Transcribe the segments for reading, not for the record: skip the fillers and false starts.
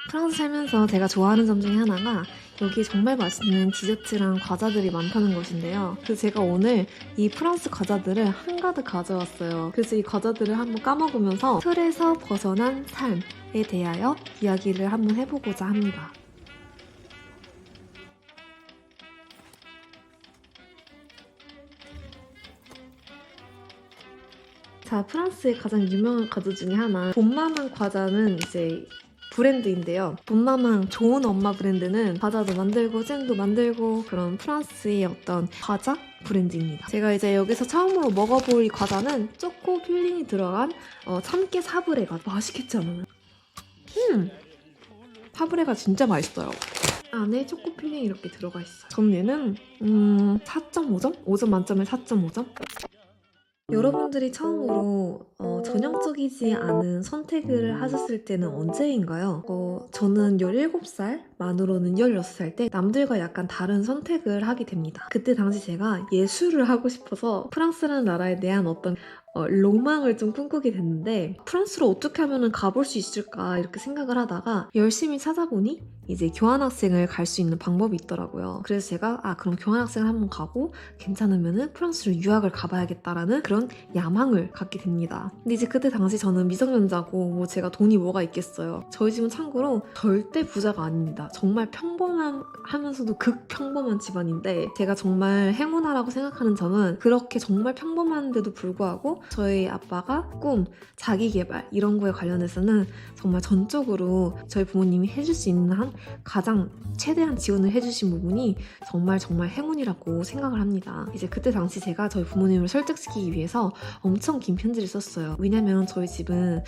프랑스 살면서 제가 좋아하는 점 중에 하나가 여기 정말 맛있는 디저트랑 과자들이 많다는 것인데요. 그래서 제가 오늘 이 프랑스 과자들을 한가득 가져왔어요. 그래서 이 과자들을 한번 까먹으면서 틀에서 벗어난 삶에 대하여 이야기를 한번 해보고자 합니다. 자, 프랑스의 가장 유명한 과자 중에 하나, 본마망 과자는 이제 브랜드인데요. 본마망 좋은 엄마 브랜드는 과자도 만들고 잼도 만들고 그런 프랑스의 어떤 과자 브랜드입니다. 제가 이제 여기서 처음으로 먹어볼 이 과자는 초코 필링이 들어간 참깨 사브레가 맛있겠지 않아요? 사브레가 진짜 맛있어요. 안에 초코 필링이 이렇게 들어가 있어요. 저는 얘는 4.5점? 5점 만점에 4.5점? 여러분들이 처음으로 전형적이지 않은 선택을 하셨을 때는 언제인가요? 저는 17살, 만으로는 16살 때 남들과 약간 다른 선택을 하게 됩니다. 그때 당시 제가 예술을 하고 싶어서 프랑스라는 나라에 대한 어떤 로망을 좀 꿈꾸게 됐는데 프랑스로 어떻게 하면 가볼 수 있을까 이렇게 생각을 하다가 열심히 찾아보니 이제 교환학생을 갈 수 있는 방법이 있더라고요. 그래서 제가 그럼 교환학생을 한번 가고 괜찮으면 프랑스로 유학을 가봐야겠다라는 그런 야망을 갖게 됩니다. 근데 이제 그때 당시 저는 미성년자고 뭐 제가 돈이 뭐가 있겠어요. 저희 집은 참고로 절대 부자가 아닙니다. 정말 평범하면서도 극평범한 집안인데 제가 정말 행운아라고 생각하는 점은 그렇게 정말 평범한데도 불구하고 저희 아빠가 꿈, 자기개발 이런 거에 관련해서는 정말 전적으로 저희 부모님이 해줄 수 있는 한 가장 최대한 지원을 해주신 부분이 정말 행운이라고 생각을 합니다. 이제 그때 당시 제가 저희 부모님을 설득시키기 위해서 엄청 긴 편지를 썼어요. 왜냐면 저희 집은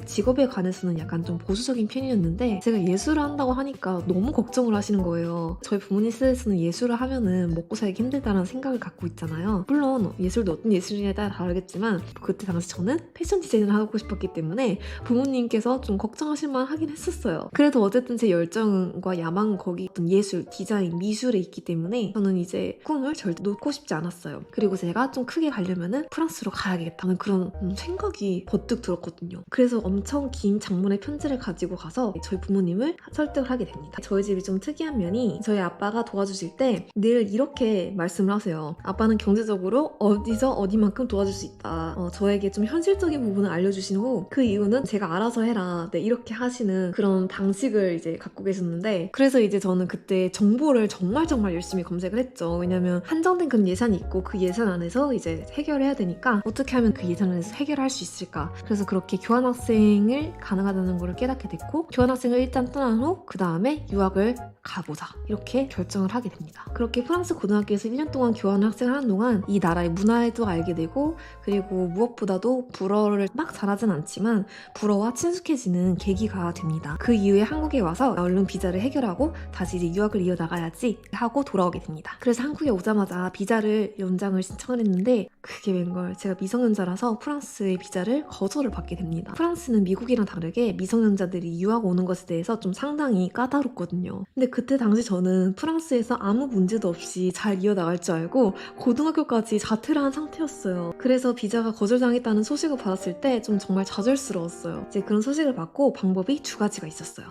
직업에 관해서는 약간 좀 보수적인 편이었는데 제가 예술을 한다고 하니까 너무 걱정을 하시는 거예요. 저희 부모님 세대에서는 예술을 하면은 먹고 살기 힘들다는 생각을 갖고 있잖아요. 물론 예술도 어떤 예술이냐에 따라 다르겠지만 그때 당시 저는 패션 디자인을 하고 싶었기 때문에 부모님께서 좀 걱정하실 만 하긴 했었어요. 그래도 어쨌든 제 열정과 야망은 거기 어떤 예술, 디자인, 미술에 있기 때문에 저는 이제 꿈을 절대 놓고 싶지 않았어요. 그리고 제가 좀 크게 가려면은 프랑스로 가야겠다는 그런 생각이 버뜩 들었거든요. 그래서 엄청 긴 장문의 편지를 가지고 가서 저희 부모님을 설득을 하게 됩니다. 저희 집이 좀 특이한 면이 저희 아빠가 도와주실 때 늘 이렇게 말씀을 하세요. 아빠는 경제적으로 어디서 어디만큼 도와줄 수 있다. 저에게 좀 현실적인 부분을 알려주신 후 그 이유는 제가 알아서 해라. 네, 이렇게 하시는 그런 방식을 이제 갖고 계셨는데 그래서 이제 저는 그때 정보를 정말 열심히 검색을 했죠. 왜냐면 한정된 그런 예산이 있고 그 예산 안에서 이제 해결해야 되니까 어떻게 하면 그 예산 안에서 해결할 수 있을까. 그래서 그렇게 교환학생을 가능하다는 걸 깨닫게 됐고 교환학생을 일단 떠난 후 그 다음에 유학을 가보자 이렇게 결정을 하게 됩니다. 그렇게 프랑스 고등학교에서 1년 동안 교환학생을 하는 동안 이 나라의 문화에도 알게 되고 그리고 무엇보다도 불어를 막 잘하진 않지만 불어와 친숙해지는 계기가 됩니다. 그 이후에 한국에 와서 얼른 비자를 해결하고 다시 이제 유학을 이어나가야지 하고 돌아오게 됩니다. 그래서 한국에 오자마자 비자를 연장을 신청을 했는데 그게 웬걸 제가 미성년자라서 프랑스의 비자를 거절을 받게 됩니다. 프랑스는 미국이랑 다르게 미성년자들이 유학 오는 것에 대해서 좀 상당히 까다롭거든요. 근데 그때 당시 저는 프랑스에서 아무 문제도 없이 잘 이어나갈 줄 알고 고등학교까지 자퇴를 한 상태였어요. 그래서 비자가 거절당했다는 소식을 받았을 때 좀 정말 좌절스러웠어요. 이제 그런 소식을 받고 방법이 두 가지가 있었어요.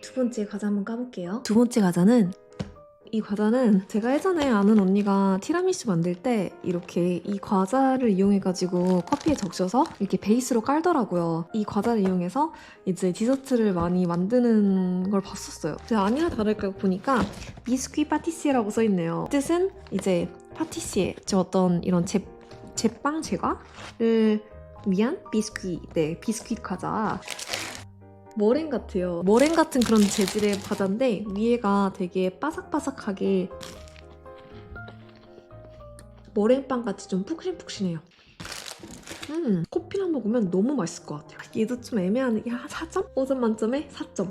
두 번째 과자 한번 까볼게요. 두 번째 과자는 이 과자는 제가 예전에 아는 언니가 티라미수 만들 때 이렇게 이 과자를 이용해가지고 커피에 적셔서 이렇게 베이스로 깔더라고요. 이 과자를 이용해서 이제 디저트를 많이 만드는 걸 봤었어요. 제가 아니나 다를까 보니까 비스퀴 파티시에라고 써있네요. 뜻은 이제 파티시에, 어떤 이런 제빵 제과를 위한 비스퀴, 비스퀴 과자. 머랭 같아요. 머랭 같은 그런 재질의 과자인데 위에가 되게 바삭바삭하게 머랭빵 같이 좀 푹신푹신해요. 커피랑 먹으면 너무 맛있을 것 같아요. 얘도 좀 애매한, 4점? 5점 만점에 4점.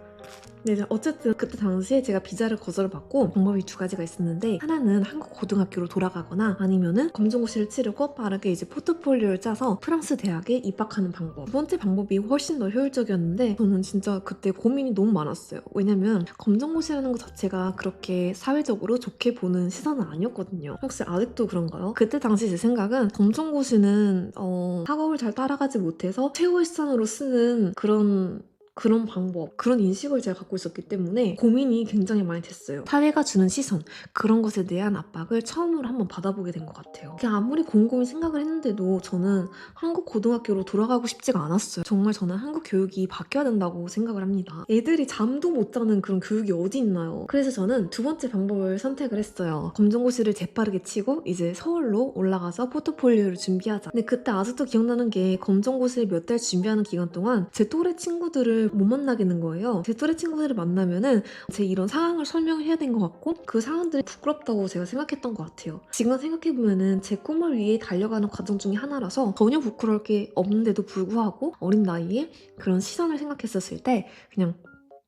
네, 어쨌든 그때 당시에 제가 비자를 거절을 받고 방법이 두 가지가 있었는데 하나는 한국 고등학교로 돌아가거나 아니면은 검정고시를 치르고 빠르게 이제 포트폴리오를 짜서 프랑스 대학에 입학하는 방법. 두 번째 방법이 훨씬 더 효율적이었는데 저는 진짜 그때 고민이 너무 많았어요. 왜냐면 검정고시라는 것 자체가 그렇게 사회적으로 좋게 보는 시선은 아니었거든요. 혹시 아직도 그런가요? 그때 당시 제 생각은 검정고시는 학업을 잘 따라가지 못해서 최후의 수단으로 쓰는 그런 그런 방법, 그런 인식을 제가 갖고 있었기 때문에 고민이 굉장히 많이 됐어요. 사회가 주는 시선, 그런 것에 대한 압박을 처음으로 한번 받아보게 된 것 같아요. 아무리 곰곰이 생각을 했는데도 저는 한국 고등학교로 돌아가고 싶지가 않았어요. 정말 저는 한국 교육이 바뀌어야 된다고 생각을 합니다. 애들이 잠도 못 자는 그런 교육이 어디 있나요? 그래서 저는 두 번째 방법을 선택을 했어요. 검정고시를 재빠르게 치고 이제 서울로 올라가서 포트폴리오를 준비하자. 근데 그때 아직도 기억나는 게 검정고시를 몇 달 준비하는 기간 동안 제 또래 친구들을 못 만나겠는 거예요. 제 또래 친구들을 만나면은 제 이런 상황을 설명을 해야 된 것 같고 그 상황들이 부끄럽다고 제가 생각했던 것 같아요. 지금 생각해보면은 제 꿈을 위해 달려가는 과정 중에 하나라서 전혀 부끄러울 게 없는데도 불구하고 어린 나이에 그런 시선을 생각했었을 때 그냥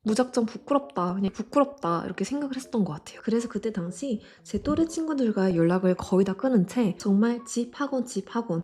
무작정 부끄럽다, 그냥 부끄럽다 이렇게 생각을 했었던 것 같아요. 그래서 그때 당시 제 또래 친구들과 연락을 거의 다 끊은 채 정말 집 학원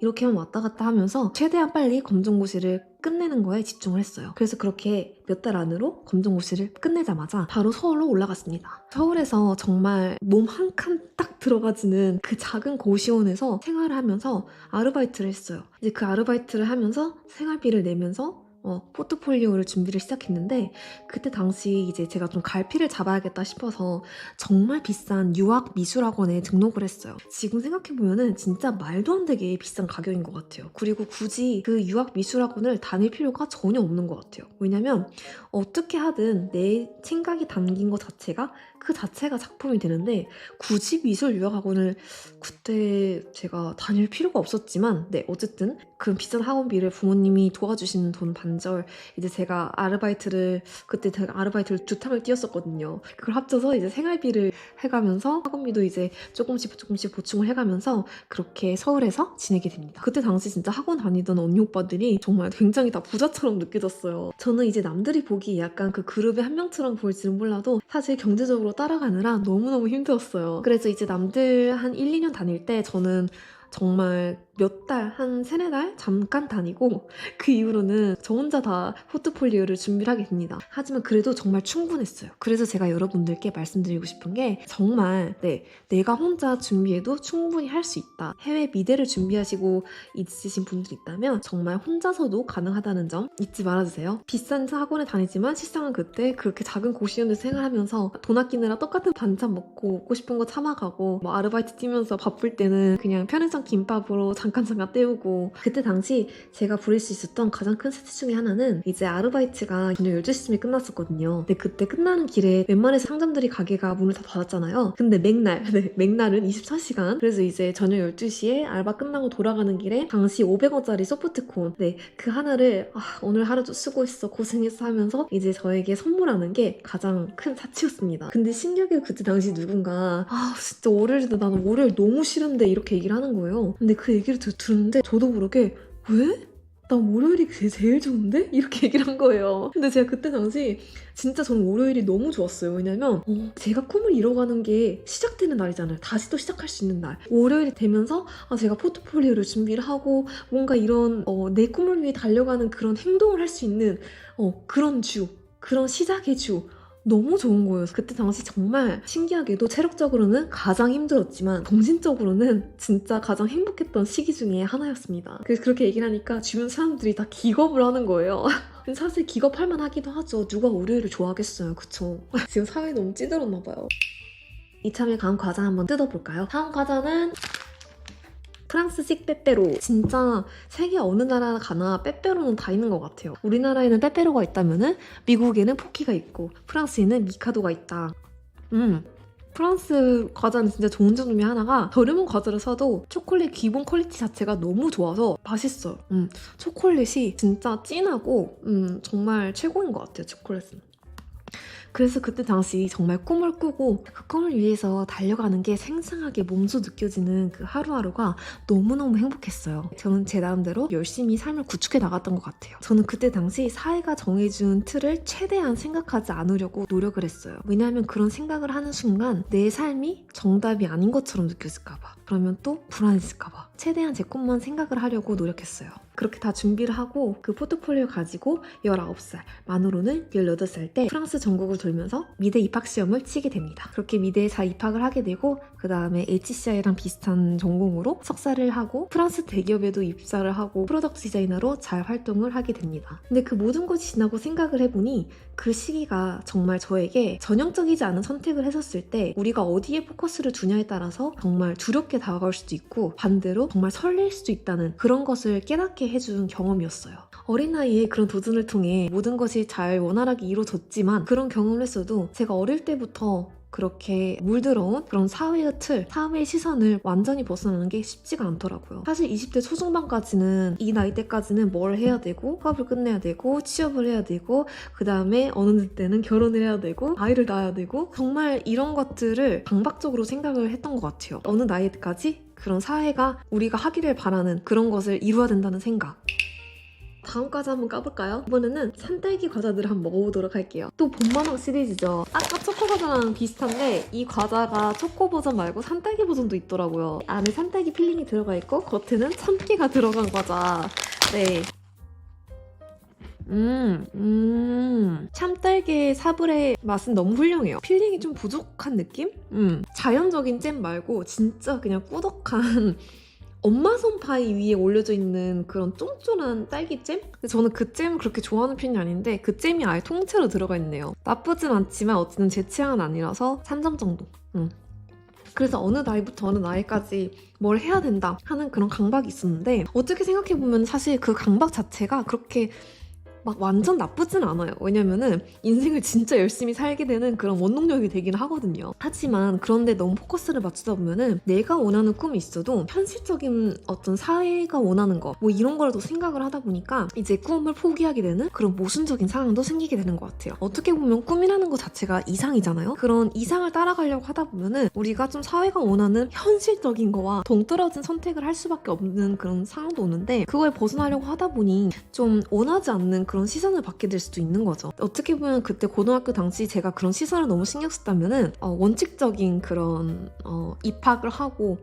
이렇게만 왔다 갔다 하면서 최대한 빨리 검정고시를 끝내는 거에 집중을 했어요. 그래서 그렇게 몇 달 안으로 검정고시를 끝내자마자 바로 서울로 올라갔습니다. 서울에서 정말 몸 한 칸 딱 들어가지는 그 작은 고시원에서 생활을 하면서 아르바이트를 했어요. 이제 그 아르바이트를 하면서 생활비를 내면서 포트폴리오를 준비를 시작했는데 그때 당시 이제 제가 좀 갈피를 잡아야겠다 싶어서 정말 비싼 유학 미술학원에 등록을 했어요. 지금 생각해보면은 진짜 말도 안 되게 비싼 가격인 것 같아요. 그리고 굳이 그 유학 미술학원을 다닐 필요가 전혀 없는 것 같아요. 왜냐면 어떻게 하든 내 생각이 담긴 것 자체가 그 자체가 작품이 되는데 굳이 미술 유학학원을 그때 제가 다닐 필요가 없었지만 어쨌든 그 비싼 학원비를 부모님이 도와주시는 돈 반절 이제 제가 그때 제가 아르바이트를 2탕을 뛰었었거든요. 그걸 합쳐서 이제 생활비를 해가면서 학원비도 이제 조금씩 보충을 해가면서 그렇게 서울에서 지내게 됩니다. 그때 당시 진짜 학원 다니던 언니 오빠들이 정말 굉장히 다 부자처럼 느껴졌어요. 저는 이제 남들이 보기에 약간 그 그룹의 한 명처럼 보일지는 몰라도 사실 경제적으로 따라가느라 너무너무 힘들었어요. 그래서 이제 남들 한 1, 2년 다닐 때 저는 정말 몇 달, 한 3, 4달 잠깐 다니고 그 이후로는 저 혼자 다 포트폴리오를 준비를 하게 됩니다. 하지만 그래도 정말 충분했어요. 그래서 제가 여러분들께 말씀드리고 싶은 게 정말 내가 혼자 준비해도 충분히 할 수 있다. 해외 미대를 준비하시고 있으신 분들이 있다면 정말 혼자서도 가능하다는 점 잊지 말아주세요. 비싼 학원에 다니지만 실상은 그때 그렇게 작은 고시원에서 생활하면서 돈 아끼느라 똑같은 반찬 먹고 싶은 거 참아가고 아르바이트 뛰면서 바쁠 때는 그냥 편의점 김밥으로 잠깐 때우고 그때 당시 제가 부릴 수 있었던 가장 큰 스트레스 중에 하나는 이제 아르바이트가 저녁 12시쯤에 끝났었거든요. 근데 그때 끝나는 길에 웬만해서 상점들이 가게가 문을 다 닫았잖아요. 근데 맥날은 24시간 그래서 이제 저녁 12시에 알바 끝나고 돌아가는 길에 당시 500원짜리 소프트콘 그 하나를 오늘 하루도 수고했어 고생했어 하면서 이제 저에게 선물하는 게 가장 큰 사치였습니다. 근데 신기하게 그때 당시 누군가 진짜 월요일인데 나는 월요일 너무 싫은데 이렇게 얘기를 하는 거예요. 근데 그 얘기를 들었는데 저도 모르게 왜? 난 월요일이 제일 좋은데? 이렇게 얘기를 한 거예요. 근데 제가 그때 당시 진짜 저는 월요일이 너무 좋았어요. 왜냐면 제가 꿈을 이뤄가는 게 시작되는 날이잖아요. 다시 또 시작할 수 있는 날. 월요일이 되면서 제가 포트폴리오를 준비를 하고 뭔가 이런 내 꿈을 위해 달려가는 그런 행동을 할 수 있는 그런 시작의 주 너무 좋은 거예요. 그때 당시 정말 신기하게도 체력적으로는 가장 힘들었지만 정신적으로는 진짜 가장 행복했던 시기 중에 하나였습니다. 그래서 그렇게 얘기를 하니까 주변 사람들이 다 기겁을 하는 거예요. 사실 기겁할 만하기도 하죠. 누가 월요일을 좋아하겠어요. 그쵸? 지금 사회 너무 찌들었나 봐요. 이참에 다음 과자 한번 뜯어볼까요? 다음 과자는 프랑스식 빼빼로. 진짜 세계 어느 나라 가나 빼빼로는 다 있는 것 같아요. 우리나라에는 빼빼로가 있다면은 미국에는 포키가 있고 프랑스에는 미카도가 있다. 프랑스 과자는 진짜 좋은 점 중에 하나가 저렴한 과자를 사도 초콜릿 기본 퀄리티 자체가 너무 좋아서 맛있어요. 초콜릿이 진짜 진하고 정말 최고인 것 같아요. 초콜릿은. 그래서 그때 당시 정말 꿈을 꾸고 그 꿈을 위해서 달려가는 게 생생하게 몸소 느껴지는 그 하루하루가 너무너무 행복했어요. 저는 제 나름대로 열심히 삶을 구축해 나갔던 것 같아요. 저는 그때 당시 사회가 정해준 틀을 최대한 생각하지 않으려고 노력을 했어요. 왜냐하면 그런 생각을 하는 순간 내 삶이 정답이 아닌 것처럼 느껴질까 봐. 그러면 또 불안했을까봐 최대한 제 것만 생각을 하려고 노력했어요. 그렇게 다 준비를 하고 그 포트폴리오 가지고 19살, 만으로는 18살 때 프랑스 전국을 돌면서 미대 입학 시험을 치게 됩니다. 그렇게 미대에 잘 입학을 하게 되고 그 다음에 HCI랑 비슷한 전공으로 석사를 하고 프랑스 대기업에도 입사를 하고 프로덕트 디자이너로 잘 활동을 하게 됩니다. 근데 그 모든 것이 지나고 생각을 해보니 그 시기가 정말 저에게 전형적이지 않은 선택을 했었을 때 우리가 어디에 포커스를 두냐에 따라서 정말 두렵게 다가갈 수도 있고 반대로 정말 설렐 수도 있다는 그런 것을 깨닫게 해준 경험이었어요. 어린 나이에 그런 도전을 통해 모든 것이 잘 원활하게 이루어졌지만 그런 경험을 했어도 제가 어릴 때부터 그렇게 물들어온 그런 사회의 틀, 사회의 시선을 완전히 벗어나는 게 쉽지가 않더라고요. 사실 20대 초중반까지는 이 나이 때까지는 뭘 해야 되고 학업을 끝내야 되고 취업을 해야 되고 그 다음에 어느 때는 결혼을 해야 되고 아이를 낳아야 되고 정말 이런 것들을 강박적으로 생각을 했던 것 같아요. 어느 나이까지 그런 사회가 우리가 하기를 바라는 그런 것을 이루어야 된다는 생각. 다음 과자 한번 까볼까요? 이번에는 산딸기 과자들을 한번 먹어보도록 할게요. 또 봄마망 시리즈죠. 아까 초코 과자랑 비슷한데 이 과자가 초코 버전 말고 산딸기 버전도 있더라고요. 안에 산딸기 필링이 들어가 있고 겉에는 참깨가 들어간 과자. 네. 참딸기의 사브레 맛은 너무 훌륭해요. 필링이 좀 부족한 느낌? 자연적인 잼 말고 진짜 그냥 꾸덕한 엄마 손 파이 위에 올려져 있는 그런 쫀쫀한 딸기잼? 근데 저는 그 잼을 그렇게 좋아하는 편이 아닌데 그 잼이 아예 통째로 들어가 있네요. 나쁘진 않지만 어쨌든 제 취향은 아니라서 3점 정도. 그래서 어느 나이부터 어느 나이까지 뭘 해야 된다 하는 그런 강박이 있었는데 어떻게 생각해보면 사실 그 강박 자체가 그렇게 막 완전 나쁘진 않아요. 왜냐면은 인생을 진짜 열심히 살게 되는 그런 원동력이 되긴 하거든요. 하지만 그런데 너무 포커스를 맞추다 보면은 내가 원하는 꿈이 있어도 현실적인 어떤 사회가 원하는 거 뭐 이런 거라도 생각을 하다 보니까 이제 꿈을 포기하게 되는 그런 모순적인 상황도 생기게 되는 것 같아요. 어떻게 보면 꿈이라는 것 자체가 이상이잖아요. 그런 이상을 따라가려고 하다 보면은 우리가 좀 사회가 원하는 현실적인 거와 동떨어진 선택을 할 수밖에 없는 그런 상황도 오는데 그거에 벗어나려고 하다 보니 좀 원하지 않는 그런 시선을 받게 될 수도 있는 거죠. 어떻게 보면 그때 고등학교 당시 제가 그런 시선을 너무 신경 썼다면은 원칙적인 그런 입학을 하고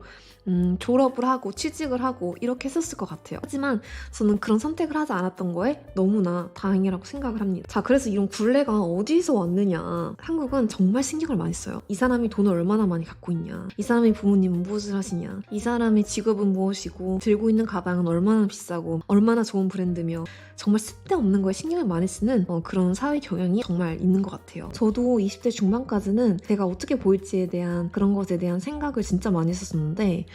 졸업을 하고 취직을 하고 이렇게 했었을 것 같아요. 하지만 저는 그런 선택을 하지 않았던 거에 너무나 다행이라고 생각을 합니다. 자, 그래서 이런 굴레가 어디서 왔느냐. 한국은 정말 신경을 많이 써요. 이 사람이 돈을 얼마나 많이 갖고 있냐, 이 사람의 부모님은 무엇을 하시냐, 이 사람의 직업은 무엇이고 들고 있는 가방은 얼마나 비싸고 얼마나 좋은 브랜드며 정말 쓸데없는 거에 신경을 많이 쓰는 그런 사회 경향이 정말 있는 것 같아요. 저도 20대 중반까지는 제가 어떻게 보일지에 대한 그런 것에 대한 생각을 진짜 많이 했었는데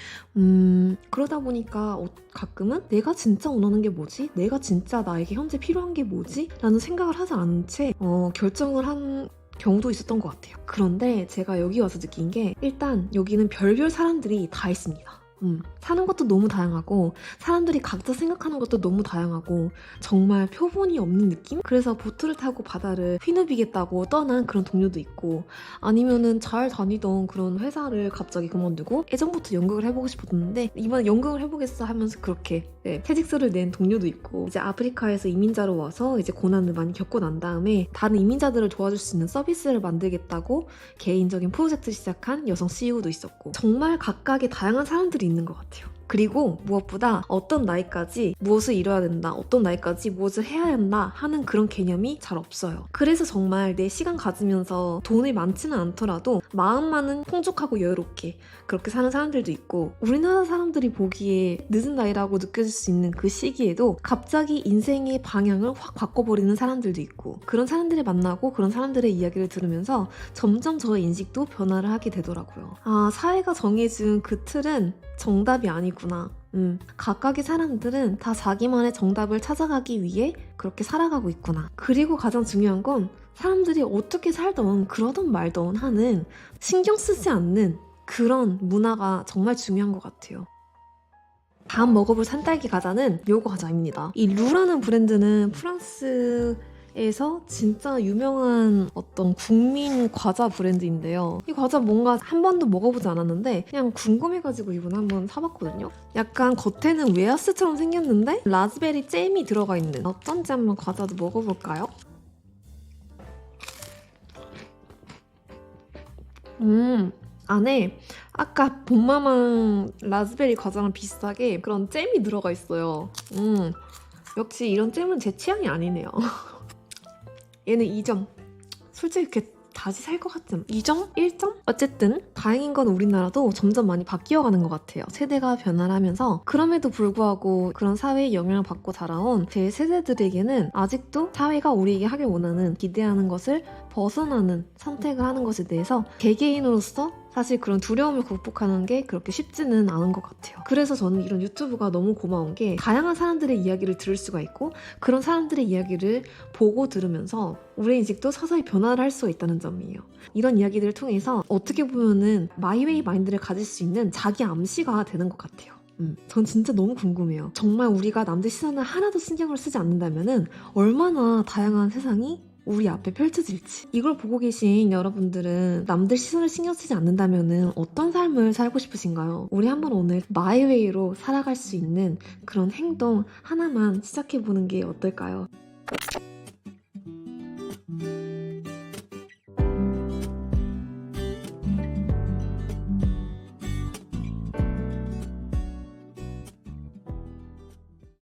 그러다 보니까 가끔은 내가 진짜 원하는 게 뭐지? 내가 진짜 나에게 현재 필요한 게 뭐지? 라는 생각을 하지 않은 채 결정을 한 경우도 있었던 것 같아요. 그런데 제가 여기 와서 느낀 게 일단 여기는 별별 사람들이 다 있습니다. 사는 것도 너무 다양하고 사람들이 각자 생각하는 것도 너무 다양하고 정말 표본이 없는 느낌? 그래서 보트를 타고 바다를 휘누비겠다고 떠난 그런 동료도 있고 아니면은 잘 다니던 그런 회사를 갑자기 그만두고 예전부터 연극을 해보고 싶었는데 이번에 연극을 해보겠어 하면서 그렇게 퇴직서를 낸 동료도 있고 이제 아프리카에서 이민자로 와서 이제 고난을 많이 겪고 난 다음에 다른 이민자들을 도와줄 수 있는 서비스를 만들겠다고 개인적인 프로젝트를 시작한 여성 CEO도 있었고 정말 각각의 다양한 사람들이 있는 것 같아요. 그리고 무엇보다 어떤 나이까지 무엇을 이뤄야 된다, 어떤 나이까지 무엇을 해야 한다 하는 그런 개념이 잘 없어요. 그래서 정말 내 시간 가지면서 돈이 많지는 않더라도 마음만은 풍족하고 여유롭게 그렇게 사는 사람들도 있고 우리나라 사람들이 보기에 늦은 나이라고 느껴질 수 있는 그 시기에도 갑자기 인생의 방향을 확 바꿔버리는 사람들도 있고 그런 사람들을 만나고 그런 사람들의 이야기를 들으면서 점점 저의 인식도 변화를 하게 되더라고요. 아, 사회가 정해준 그 틀은 정답이 아니구나. 각각의 사람들은 다 자기만의 정답을 찾아가기 위해 그렇게 살아가고 있구나. 그리고 가장 중요한 건 사람들이 어떻게 살던 그러던 말던 하는 신경 쓰지 않는 그런 문화가 정말 중요한 것 같아요. 다음 먹어볼 산딸기 과자는 요거 과자입니다. 이 루라는 브랜드는 프랑스에서 진짜 유명한 어떤 국민 과자 브랜드인데요. 이 과자 뭔가 한 번도 먹어보지 않았는데 그냥 궁금해가지고 이번에 한번 사봤거든요. 약간 겉에는 웨하스처럼 생겼는데 라즈베리 잼이 들어가 있는 어떤지 한번 과자도 먹어볼까요? 안에 아까 봄마망 라즈베리 과자랑 비슷하게 그런 잼이 들어가 있어요. 역시 이런 잼은 제 취향이 아니네요. 얘는 2점. 솔직히 이렇게 다시 살 것 같지 않아? 2점? 1점? 어쨌든 다행인 건 우리나라도 점점 많이 바뀌어가는 것 같아요. 세대가 변화를 하면서. 그럼에도 불구하고 그런 사회의 영향을 받고 자라온 제 세대들에게는 아직도 사회가 우리에게 하길 원하는, 기대하는 것을 벗어나는 선택을 하는 것에 대해서 개개인으로서 사실 그런 두려움을 극복하는 게 그렇게 쉽지는 않은 것 같아요. 그래서 저는 이런 유튜브가 너무 고마운 게 다양한 사람들의 이야기를 들을 수가 있고 그런 사람들의 이야기를 보고 들으면서 우리 인식도 서서히 변화를 할 수가 있다는 점이에요. 이런 이야기들을 통해서 어떻게 보면은 마이웨이 마인드를 가질 수 있는 자기 암시가 되는 것 같아요. 전 진짜 너무 궁금해요. 정말 우리가 남들 시선을 하나도 신경을 쓰지 않는다면은 얼마나 다양한 세상이 우리 앞에 펼쳐질지. 이걸 보고 계신 여러분들은 남들 시선을 신경 쓰지 않는다면은 어떤 삶을 살고 싶으신가요? 우리 한번 오늘 마이웨이로 살아갈 수 있는 그런 행동 하나만 시작해보는 게 어떨까요?